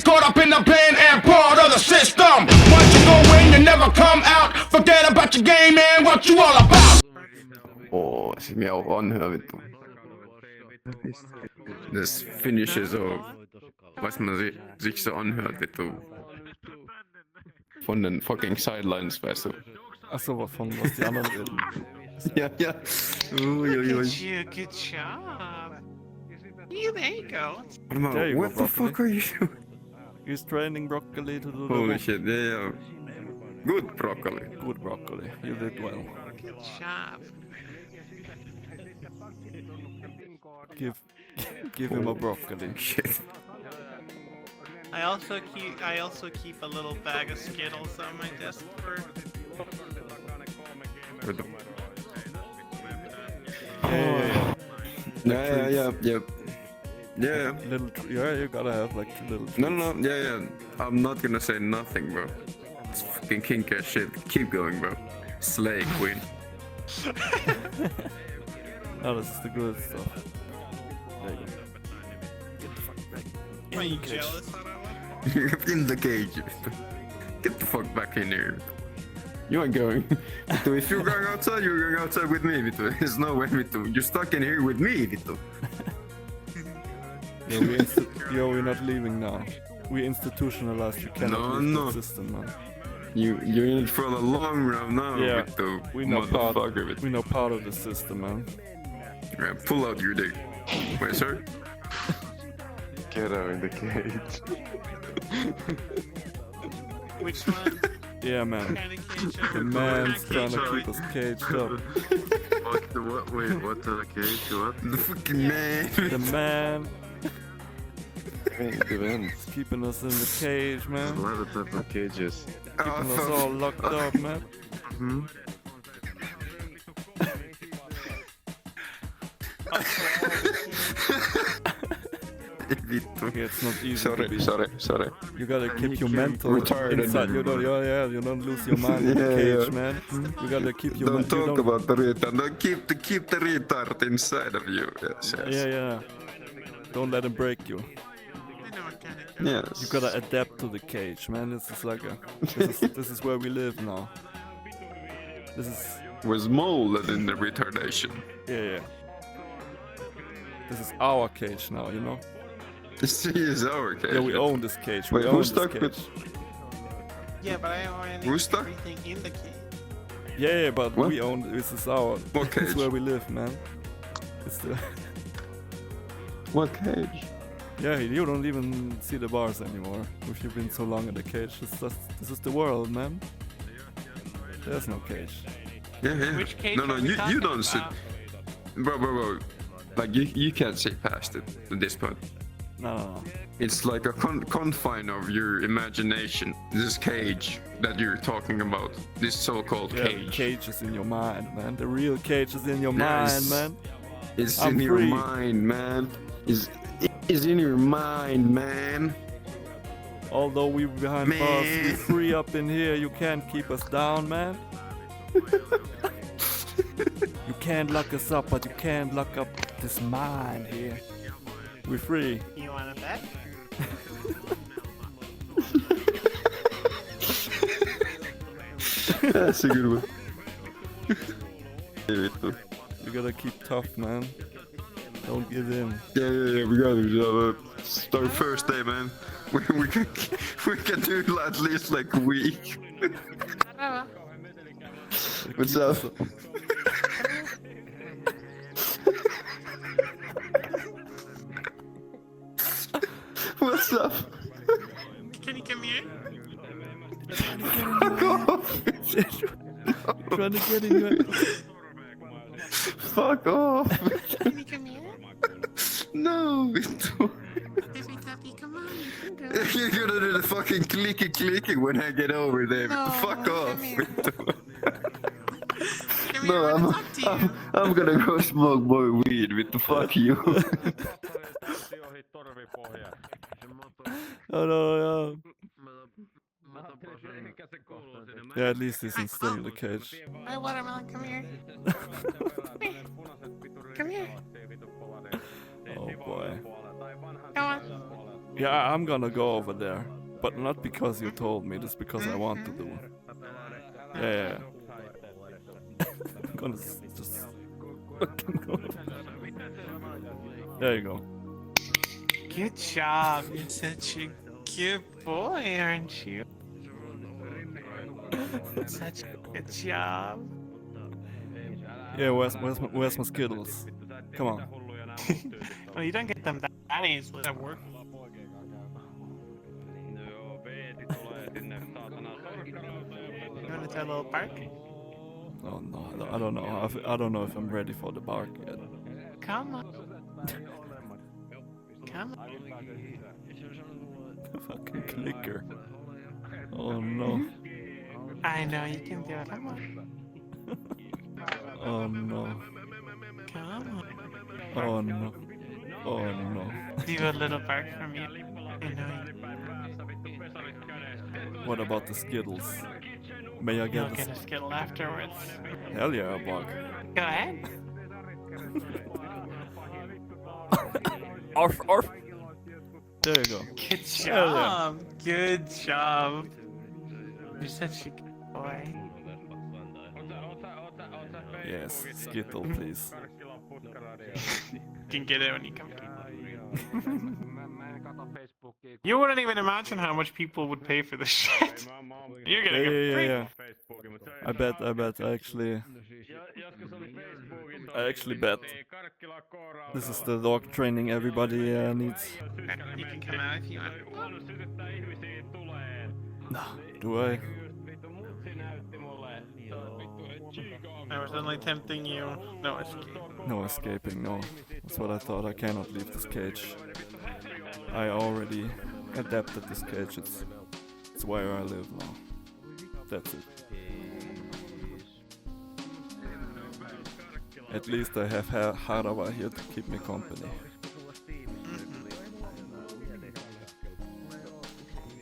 He's caught up in the plan and part of the system. Once you go in, you never come out. Forget about your game and what you all about. Åh, så mjau anhör vittu. Das Finnische so, was man sich so anhört, vittu. Von den fucking Sidelines, weißt du. Achso, wovon, was die anderen reden. Ja, ja. Uiuiui. Good job. Yeah, there you go. Warte mal, There you what go, the fuck are you doing? He's training broccoli to do Holy the shit, yeah. Good broccoli. good broccoli. You did well. Good job. Give him a broccoli. Shit. I also keep a little bag of Skittles on my desk for. What the... Yeah. Yeah. Yeah, you gotta have like little. No, yeah. I'm not gonna say nothing, bro. It's fucking kinky as shit. Keep going, bro. Slay queen. No, this is the good stuff. There you go. Get the fuck back. Are you In the cage. jealous, Harava? In the cage. Get the fuck back in here. You ain't going. Vito, if you're going outside, you're going outside with me, Vito. There's no way, Vito. You're stuck in here with me, Vito. Yeah, we're not leaving now. We institutionalized. You cannot leave No. the system, man. You're in it for the long run now, Yeah, Vito. we know part. Motherfucker, Vito. We know part of the system, man. Yeah, pull out your dick. Wait, sir? Get out in the cage. Which one? Yeah, man. Kind of cage The over? man's Kinda trying to cage keep us caged up. What the what? Wait, what the cage? What? The fucking man. The man The vent. is keeping us in the cage, man. A lot of type of cages. Keeping us all locked up, man. Vito. Okay, it's not easy to be. Sorry. You gotta keep your mental Retarded. inside. You don't lose your mind in the Yeah, cage, man. You gotta keep your Don't talk you don't, about the retard. Don't keep the retard inside of you. Yes. Yeah. Don't let him break you. I know what kind of cage. Yes. You gotta adapt to the cage, man. This is like this is where we live now. This is Was molded in the retardation. yeah. This is our cage now, you know. This is our cage. Yeah, we own this cage. Wait, we own who's this stuck cage. with? Yeah, but I already Who's stuck? everything in the cage. Yeah, but What? we own. This is our. What This is cage? where we live, man. It's the. What cage? Yeah, you don't even see the bars anymore. If you've been so long in the cage, this is the world, man. There's no cage. Yeah. Which cage No, are we you talking don't sit. about? Bro. Like you can't see past it at this point. No. It's like a confine of your imagination. This cage that you're talking about. This so-called Yeah, the cage. cage is in your mind, man. The real cage is in your Yes. mind, man. It's I'm in your free. mind, man. Is in your mind, man. Although we behind bars, Man. we're free up in here. You can't keep us down, man. You can't lock us up, but you can't lock up this mind here. We're free. You want to bet? That's a good one. Yeah, You gotta keep tough, man. Don't give in. we got it. It's our first day, man. We can do at least like a week. Harava. What's up? What's up? Can you come here? Fuck off! Trying to get in your... Fuck off! Can you come here? No, Vito. Baby puppy, come on. You can do it. You're gonna do the fucking clicky when I get over there. No, Fuck come off, here. Vito. Come No, here, I want to talk to you. I'm gonna go smoke more weed with the fuck you. Oh no. Yeah, at least he's still in the cage. Hey, Watermelon, come here. Come here. Oh boy. Come on. Yeah, I'm gonna go over there, but not because you told me. Just because I want to do. Yeah. I'm gonna just fucking go. There you go. Good job. You're such a good boy, aren't you? Such a good job. Yeah, where's my Skittles? Come on. Well, you don't get them that easily at work. You want to tell a little bark? Oh no, I don't know. I don't know if I'm ready for the bark yet. Come on. Come on. Fucking clicker. Oh no. I know you can do it. Come on. Oh no. Come on. Oh no. Oh no. Do a little bark for me. I know you. What about the Skittles? May I You'll get get a a skittle afterwards. Hell yeah, a bark. Go ahead. Arf, arf. There you go. Good Hell yeah. job. Good job. You're such a good boy. Yes, Skittle, please. You can get it when you come. You wouldn't even imagine how much people would pay for this shit. You're gonna get free. Yeah. I bet. I actually bet. This is the dog training everybody needs. You can come out if you want. Do I? I was only tempting you. No escape. No escaping, no. That's what I thought. I cannot leave this cage. I already adapted this cage. It's where I live now. That's it. At least I have Harava here to keep me company.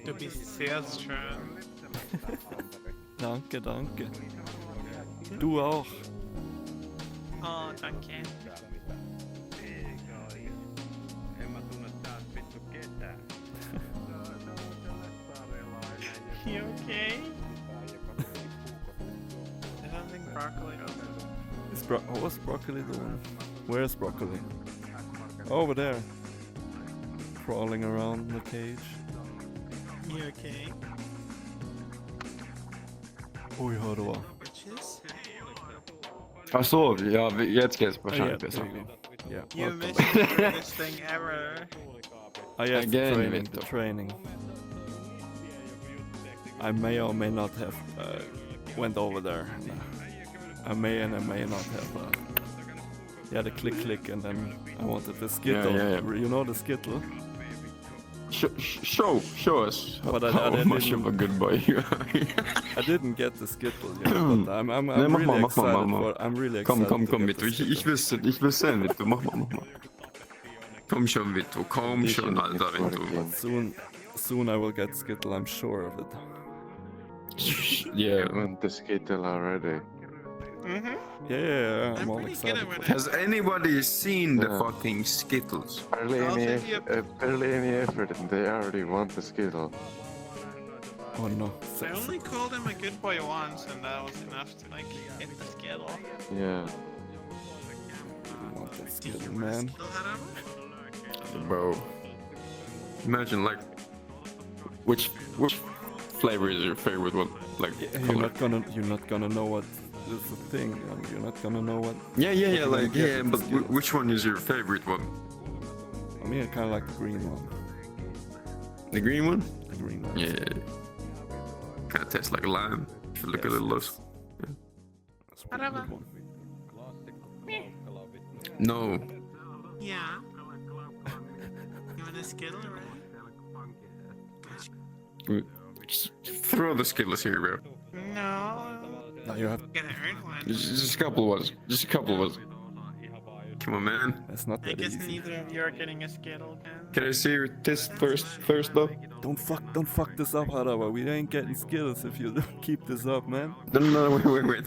Du bist sehr schön. Danke, danke. Du auch. Oh, danke. You okay? I don't think broccoli was. What's broccoli doing? Where's broccoli? Over there. Crawling around in the cage. You okay? Oj, hör du vad? Bitches? Ach so, ja, jetzt geht's wahrscheinlich Yeah, besser. there you go. Yeah, You welcome. missed the greatest thing ever. Ah, yes, Again, the Victor. training. I may or may not have went over there. I may and I may not have. Yeah, the click, and then I wanted the skittle. Yeah. You know the skittle? Show us But I how much didn't- of a good boy you are. I didn't get the skittle yet, but I'm Nee, really mach mal. excited for. I'm really excited. Komm, to get Vito. the skittle. Ich will sehen, Vito. Mach mal. Komm schon, Vito. Komm schon, Alter, Vito. Soon I will get skittle. I'm sure of it. Yeah. I want the skittle already. Yeah, I'm I'm all pretty good excited. at what Has anybody seen the Yeah. fucking Skittles? Barely I'll any, send you barely any effort, and they already want the skittle. Oh no. I only called him a good boy once, and that was enough to like hit the skittle. Yeah. I want that Do you skittle, want man. skittle, Harava? Bro. Imagine, like, which flavor is your favorite one? Like, You're not gonna know what is the thing. You're not gonna know what. Yeah, What you like, gonna get yeah, with but the Skittles? which one is your favorite one? I mean, I kind of like the green one. The green one? The green one. Yeah. Kind of tastes like lime. If you look a little close. That's a pretty good one. No. Yeah. You want a skittle, right? Just throw the Skittles here, bro. No. Now you have. Gonna earn one. Just a couple ones. Just a couple ones. Come on, man. That's not I that guess easy. neither of you are getting a skittle, then. Can I see your test first though? Don't fuck this up, Harava. We ain't getting Skittles if you don't keep this up, man. No, wait.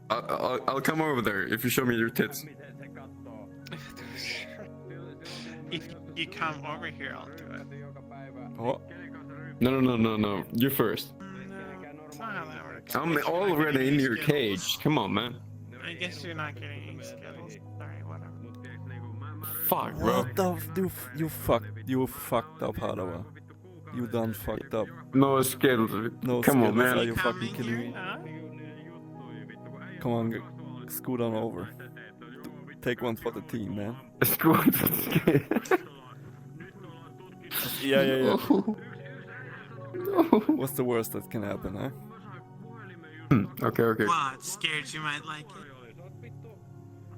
I'll come over there if you show me your tits. If You come over here, I'll do it. Oh, No. You first. No, it's not how that works. I'm I guess you're not already getting in any your Skittles. cage. Come on, man. I guess you're not getting any Skittles. Sorry, whatever. Fuck, bro. what the you fucked up, Harava. You done fucked up. No skills. No Come on, Skittles, man. are you Coming fucking kidding here, me? huh? Come on, scoot on over. Take one for the team, man. Squad. Yeah. No. What's the worst that can happen, huh? Okay. What? Scared you might like it?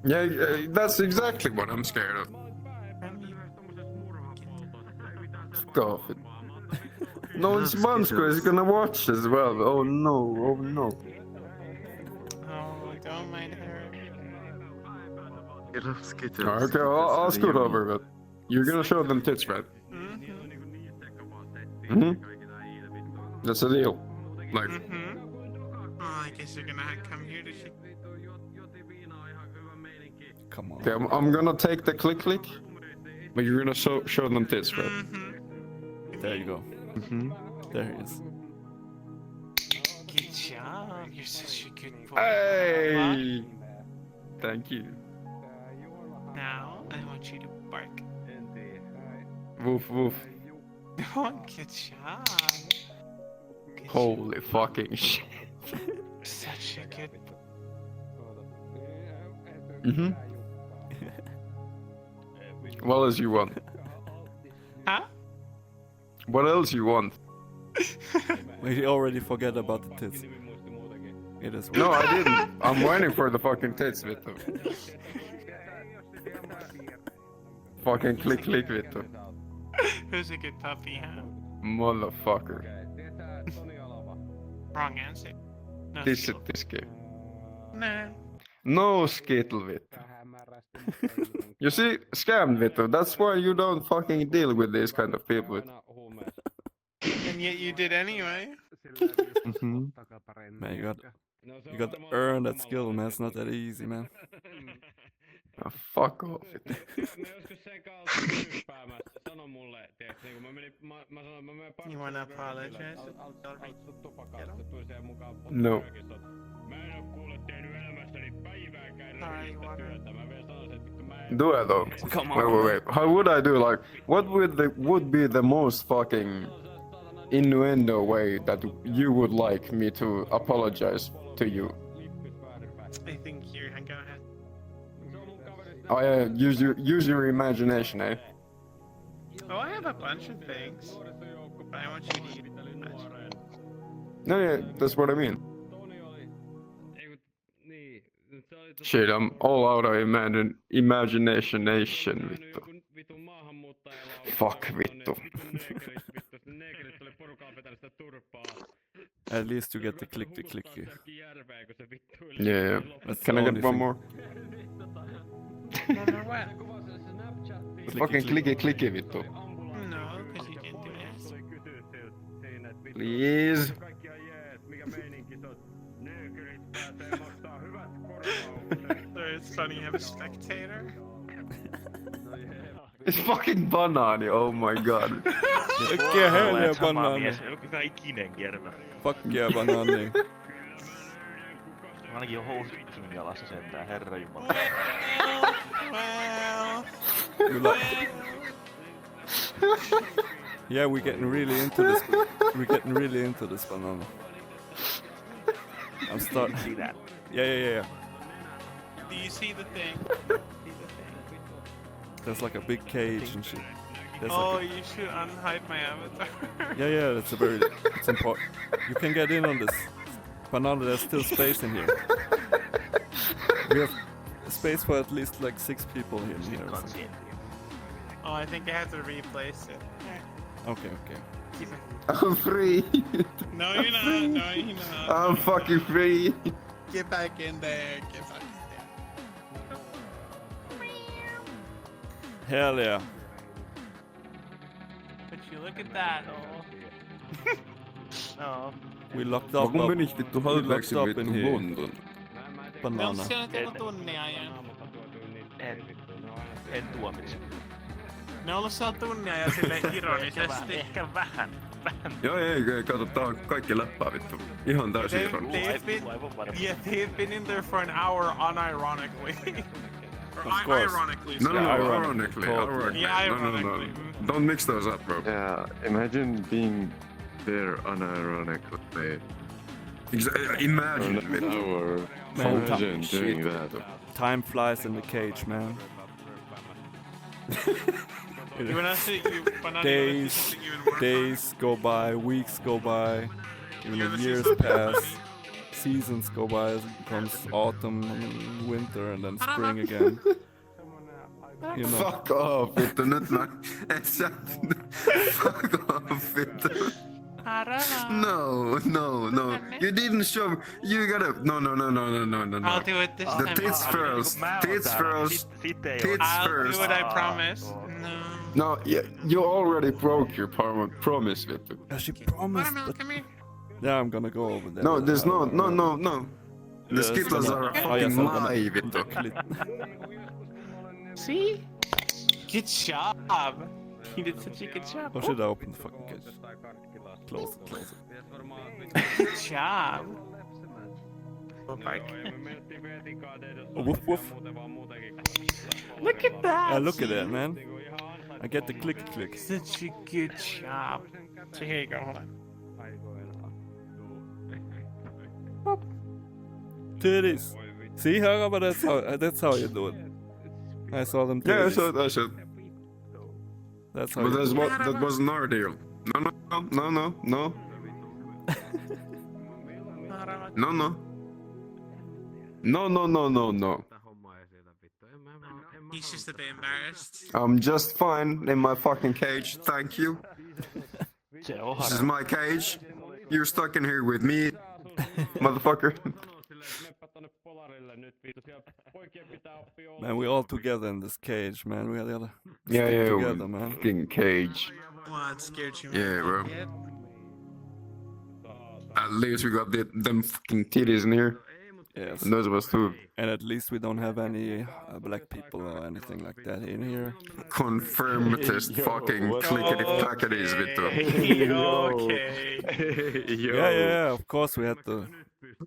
Yeah, that's exactly what I'm scared of. Fuck off it. No, it's Bunsko is gonna watch as well. Oh no. Oh, don't mind her. I love Skittles. Okay, I'll scoot over, but you're gonna show them tits, right? That's a deal. Like, Oh, I guess you're gonna come here to shake. Come on. okay, I'm gonna take the click, but you're gonna show them tits, right? There you go. There he is. Good job. You're such a good boy. Hey! Thank you. Now, I want you to bark. Woof woof. Oh, good job. Good Holy fucking shit. job. Such a good What else you want? Huh? What else you want? We already forget about the tits. It is No, I didn't. I'm waiting for the fucking tits, Vittu. Fucking click, Vittu. Who's a good puppy, huh? Motherfucker. Wrong answer. No This Skittle. this game. Nah. No skittle, Vittu. You see, scam, Vittu. That's why you don't fucking deal with these kind of people. And yet you did anyway. Man, you got to earn that skill, man. It's not that easy, man. Oh, fuck off. You wanna apologize? No. Sorry, Water. Do I though? Come on. Wait. How would I do? Like, what would be the most fucking innuendo way that you would like me to apologize to you? I think you're. Go ahead. Oh yeah, use your imagination, eh? Oh, I have a bunch of things. But I want you to eat much. No, yeah, that's what I mean. Shit, I'm all out of imagination, vittu. Fuck, vittu. At least you get the clicky. Yeah. That's Can the I get only one thing. more? One more what? Fucking clicky, vittu. No, because you didn't do it. Please. So it's funny you have a spectator. It's fucking banani, oh my god. Äkkiä helveä banaani. Mies, joka ikinen kerta. Fuck yeah, banaani. Ainakin on housut sun jalassa sentään, herra jumala. Well. Yeah, we're getting really into this. We're getting really into this banana. I'm starting. See that? Yeah. Do you see the thing? There's like a big cage and shit. There's Oh, like you should unhide my avatar. yeah, it's important. You can get in on this. Banana, there's still space in here. We have space for at least like 6 people in here. or something. Oh, I think I have to replace it. Okay. Keep it. I'm free. No, you're not. No, you're not. I'm fucking free. Get back in there. Get back in Hell yeah. there. But you look at that. Oh. We locked Mä up. kun menis vittu halveeksi locked up vittu in here. London. Banana. Onko siellä tullut tunnia ajan? En tuomitse. Ne on ollut siellä tunnia ja sille ironisesti. Ehkä vähän. Joo, ei, kato, tää on kaikki läppää vittu. Ihan täysin ironista. They've been in there for an hour unironically. Or Of course. ironically. No, Yeah, ironically. totally. Yeah, No. ironically. Don't mix those up, bro. Yeah, imagine being there unironically Imagine, for an vittu. hour. Man, Imagine shit. doing that. Time flies in the cage, man. Days go by, weeks go by, even years pass, seasons go by, it becomes autumn, and winter, and then spring again. You know, Fuck off, vittu. Nyt mä... Et sä... Fuck off, vittu. No. You didn't show... You gotta... No. I'll do it this The time. tits first. Tits first. Tits I'll first. do it, I promise. No. No, you already broke your promise, vittu. she promised that. Come here. Yeah, I'm gonna go over there. No, there's no. The Yes, Skittles gonna- are a oh, yes, fucking I'm gonna- lie, vittu. See? Good job. You did such a good job. Or should I open the fucking cage? Close it. Good job. Go back. Oh, woof woof. Look at that. Yeah, look at that, man. I get the click. Such a good job. So here you go. Hold on. Titties. See, Harava, that's how you do it. I saw them Yeah, titties. I should. That's how But you do it. that wasn't our deal. No. No. He's just a bit embarrassed. I'm just fine in my fucking cage, thank you. Se on This is my cage. You're stuck in here with me, motherfucker. Man, we all together in this cage, man. We gotta Yeah, stick together, man. fucking cage. What scared you? Yeah, bro. At least we got them fucking titties in here. Yes. And those of us too. And at least we don't have any black people or anything like that in here. Conformitist fucking clickety clackities, vittu. Okay. Yeah, of course we had to.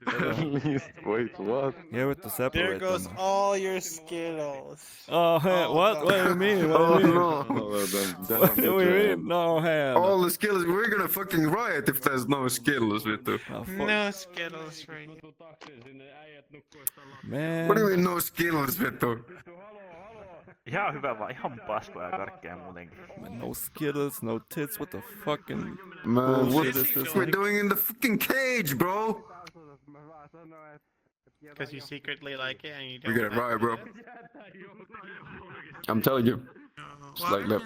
At least, wait, what? Yeah, we had to separate There goes them. all your Skittles. Oh, hey, what? What do you mean? What Oh do you mean? no. All of them What do you down mean? No, hand. All the skills, we're gonna fucking riot if there's no skills, vittu. Oh, fuck. No Skittles for you. Man. What do you mean no skills, vittu? ihan hyvä vaan, ihan paskoja karkkeja muutenkin. Man, no skittles, no tits. What the fucking Man, what bullshit is this? we're doing in the fucking cage, bro? Because you secretly like it and you We don't. get it right, bro. I'm telling you. Just like that.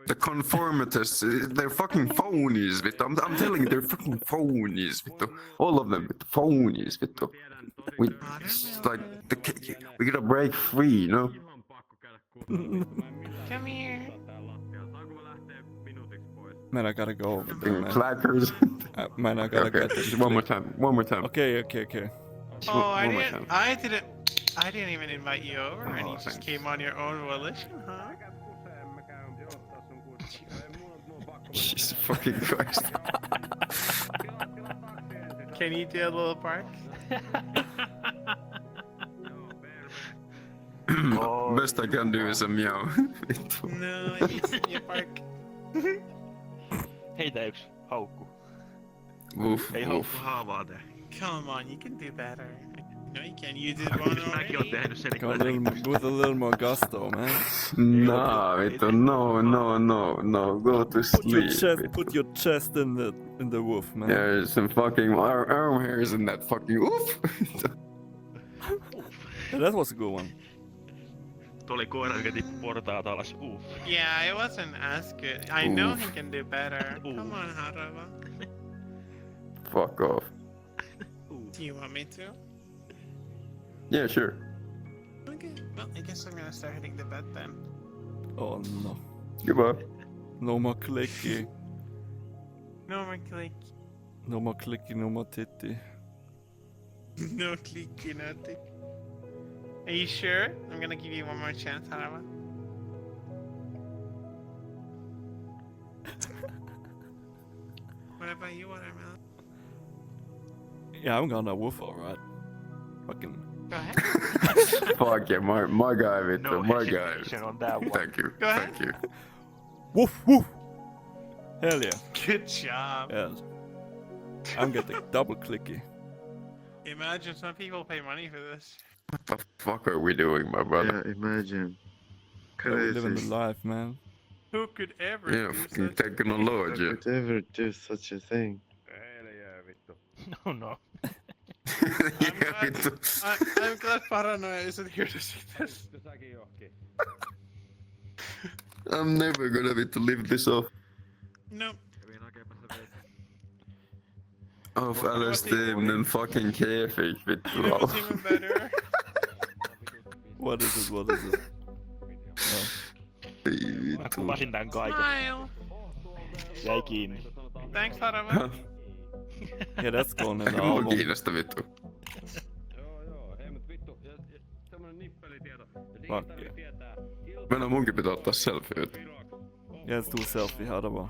The conformists, they're fucking phonies, vittu. I'm telling you, they're fucking phonies, vittu. All of them, vittu. Phonies, vittu. We, it's like, we gotta break free, you know? Come here. Man, I gotta go over there, Fucking man. clackers. Man, I gotta Okay, get this. just one more time. One more time. Okay. Oh, one more time. I didn't even invite you over, and you just thanks. came on your own volition, huh? Jesus fucking Christ. Can you do a little bark? Best I can do is a meow. No, you bark. Heitä yksi haukku. Oof, Ei oof. haukku haavaa tee. Come on, you can do better. No, you can. You did one Mäkin oon already. tehnyt sen Go with a little more gusto, man. Nah, vittu, no. Go to sleep. Put your chest in the wolf, man. There's some fucking arm hairs in that fucking oof. Yeah, that was a good one. Tuli koira, joka tippui portaat alas. Yeah, it wasn't as good. I know he can do better. Come on, Harava. Fuck off. Do you want me to? Yeah, sure. Okay. Well, I guess I'm gonna start hitting the bed then. Oh no. Goodbye. No more clicky. No more click. No more clicky, no more titty. No clicky, nothing. Are you sure? I'm gonna give you one more chance, Harava. about you, Watermelon? Yeah, I'm gonna woof, alright. Fucking. Go ahead. Fuck yeah, my guy, Vittu, No my guy. hesitation on that one. Thank you, Go ahead. thank you. Woof, woof! Hell yeah. Good job. Yes. I'm getting double clicky. Imagine some people pay money for this. What the fuck are we doing, my brother? Yeah, imagine. Yeah, we living the Crazy. life, man. Who could ever Yeah, do fucking such? technology. Who could ever do such a thing? No, no. Yeah, vittu. I'm glad Paranoia isn't here to see this. I'm never gonna vittu live this off. No. Off LSD and fucking kefik, You vittu. know what's even better? What is it? What is it? Ei Mä vittu. kuvasin tän kaiken. Smile. Jäi kiinni. Thanks, Harava. Yeah, that's going in the Ei mua album. kiinnosta vittu. Fuck yeah. Mennään munkin pitää ottaa selfie. Yeah, let's do a selfie, Harava.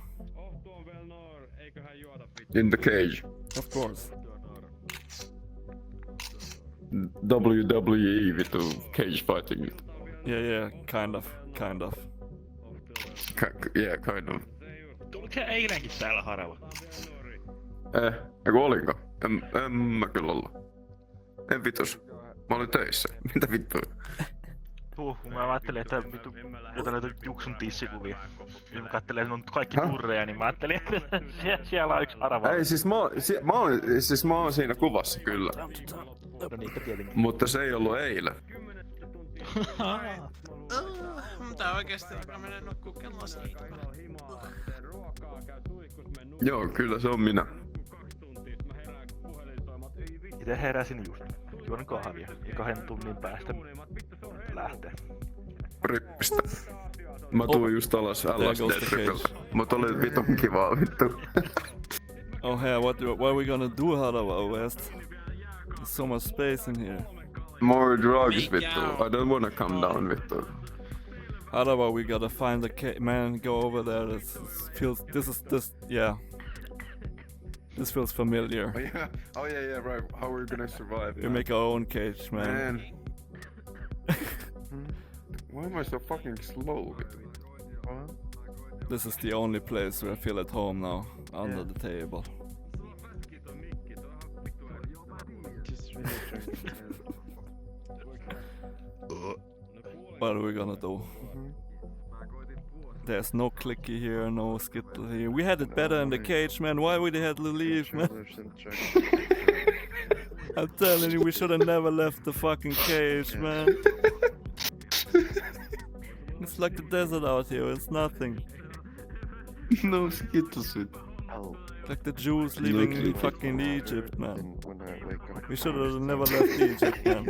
In the cage. Of course. WWE vittu cage fighting. Yeah, kind of. Yeah, kind of. Tuliko se eilenkin täällä Harava? Eiku olinko? En mä kyllä olla. En vitus. Mä olin töissä. Mitä vittua? Mä ajattelin, että vittu jotain näitä Juksun tissikuvia. Niin mä kattelin, että ne on kaikki turreja, niin mä ajattelin, että siellä on yksi Harava. Ei siis mä oon siinä kuvassa kyllä. No niinpä tietenkin. Mutta se ei ollut eilen. Tää oikeesti alkaa mennä nukkuu kello 7. Joo, kyllä se on minä. Itse heräsin just. Juon kahvia ja 2 tunnin päästä lähtee. Rippistä. Mä tuun just alas LSD-tripiltä. Mut oli vitun kivaa vittu. Oh yeah, what are we gonna do, Harava West? There's so much space in here. More drugs Big vittu. out. I don't wanna come down vittu. Harava, we gotta find the man. Go over there. This feels familiar. Oh yeah, right. How we're gonna survive? We make our own cage, man. Why am I so fucking slow? This is the only place where I feel at home now, under the table. Just really trying to What are we gonna do? There's no clicky here, no skittle here. We had it better in the cage, man. Why would they have to leave, man? controllers and try I'm telling you, we should have never left the fucking cage, man. It's like the desert out here. It's nothing. No skittles with. Oh, Like the Jews leaving clicky. fucking Egypt, man. and when I wake up, We should have never left Egypt, man.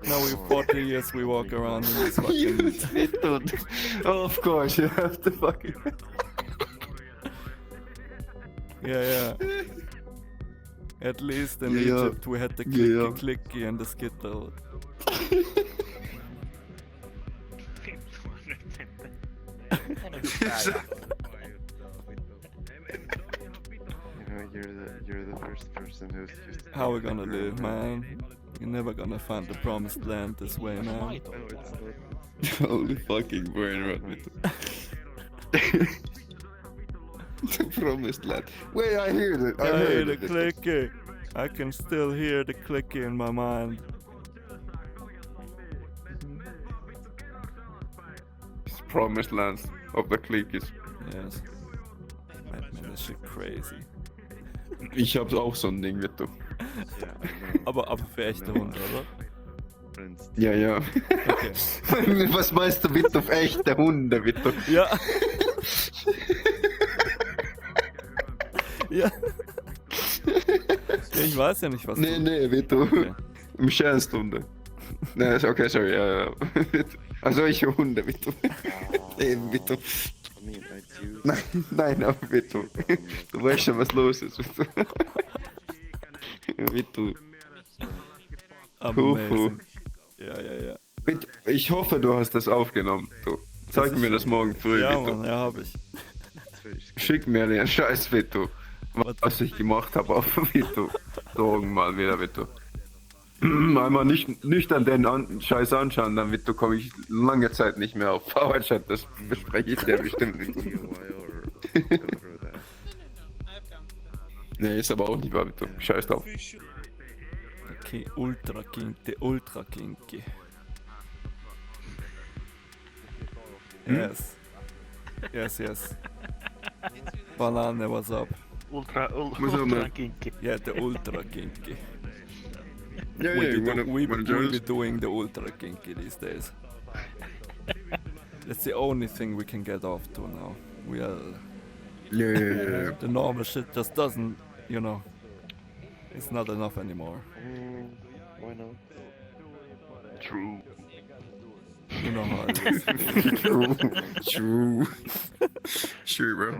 Now we 40 years we walk around in this fucking... Of course, you have to fucking. Yeah. At least in Yeah. Egypt we had the Yeah. clicky and the skittle. you're the first person who's just. How we gonna live, man? You're never gonna find the promised land this way, man. No, it's not. Holy fucking brain rot vittu. The promised land. Wait, I hear it. I I hear heard the it. clicky. I can still hear the clicky in my mind. It's promised lands of the cliques. Yes. Man, this shit crazy. Ich hab's auch so ein Ding vittu. Yeah, I know. Aber für echte Hunde, oder? Friends. Ja. Okay. Was meinst du mit auf echte Hunde, vittu? Ja. Ja. Ich weiß ja nicht, was Nee, vittu. Okay. Im Stjernstunde. Nee, okay, sorry. Ja. Also ich Hunde vittu. Ei vittu. I mean, I do. Nein, aber vittu. Du weißt schon, was los ist, vittu. Vittu. Amazing. Ja. Vittu. Ich hoffe, du hast das aufgenommen. Du. Zeig mir das morgen früh, Ja, vittu. Mann, ja, hab ich. Schick mir den Scheiß, Vito. Was ich gemacht habe auf Vito. Drogen mal wieder, Vito. Einmal nicht nüchtern den Scheiß anschauen, dann Vito komme ich lange Zeit nicht mehr auf VRChat. Das bespreche ich dir bestimmt nicht. Nee, ist aber auch nicht wahr, Vito. Scheiß drauf. Okay, ultra kinky, ultra kinky. Yes. Yes. Banane, what's up? Ultra man? kinky. Yeah, the ultra kinky. Yeah, We be doing the ultra kinky these days. That's the only thing we can get off to now. We are... Yeah. The normal shit just doesn't, you know... It's not enough anymore. Why not? True. You know how it is. True. True, bro.